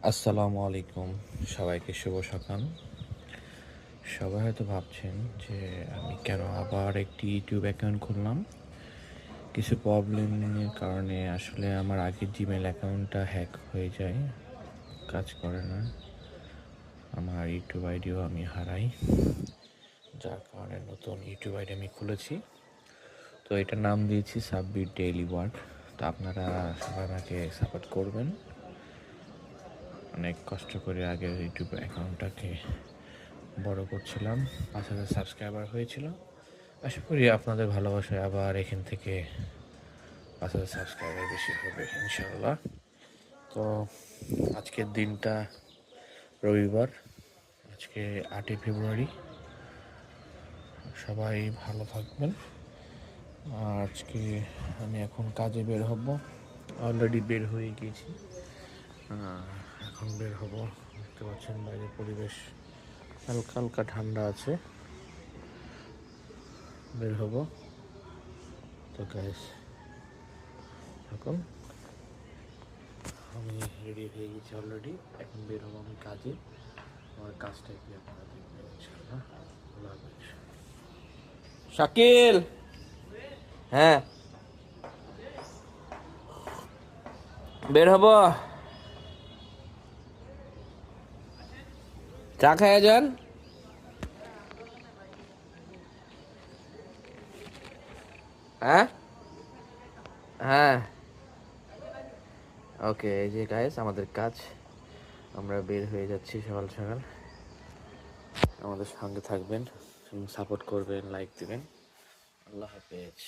আসসালামু আলাইকুম, সবাইকে শুভ সকাল। সবাই হয়তো ভাবছেন যে আমি কেন আবার একটি ইউটিউব অ্যাকাউন্ট খুললাম। কিছু প্রবলেমের কারণে আসলে আমার আগের জিমেল অ্যাকাউন্টটা হ্যাক হয়ে যায়, কাজ করে না। আমার ইউটিউব আইডিও আমি হারাই, যার কারণে নতুন ইউটিউব আইডি আমি খুলেছি। তো এটার নাম দিয়েছি সাব্বির ডেইলি ওয়ার্ক। তো আপনারা সবাই আমাকে সাপোর্ট করবেন। অনেক কষ্ট করে আগের ইউটিউব অ্যাকাউন্টটাকে বড় করছিলাম, 5,000 সাবস্ক্রাইবার হয়েছিল। আশা করি আপনাদের ভালোবাসায় আবার এখান থেকে 5,000 সাবস্ক্রাইবার বেশি হবে ইনশাআল্লাহ। তো আজকের দিনটা রবিবার, আজকে 8ই ফেব্রুয়ারি। সবাই ভালো থাকবেন। আজকে আমি এখন কাজে বের হব, অলরেডি বের হয়ে গিয়েছি। এখন বের হব, দেখতে পাচ্ছেন বাইরের পরিবেশ হালকা হালকা ঠান্ডা আছে। বের হব। তো গাইস এখন আমি রেডি হয়ে গেছি অলরেডি, এখন বের হবো আমি কাজে। আমার কাজটা কি আপনারা দেখবেন ইনশাআল্লাহ। আল্লাহ হাফেজ। শাকিল, হ্যাঁ বের হব, চা খায়া যান। হ্যাঁ হ্যাঁ, ওকে। এই যে গাইস আমাদের কাজ, আমরা বের হয়ে যাচ্ছি সকাল সকাল। আমাদের সঙ্গে থাকবেন, সাপোর্ট করবেন, লাইক দিবেন। আল্লাহ হাফেজ।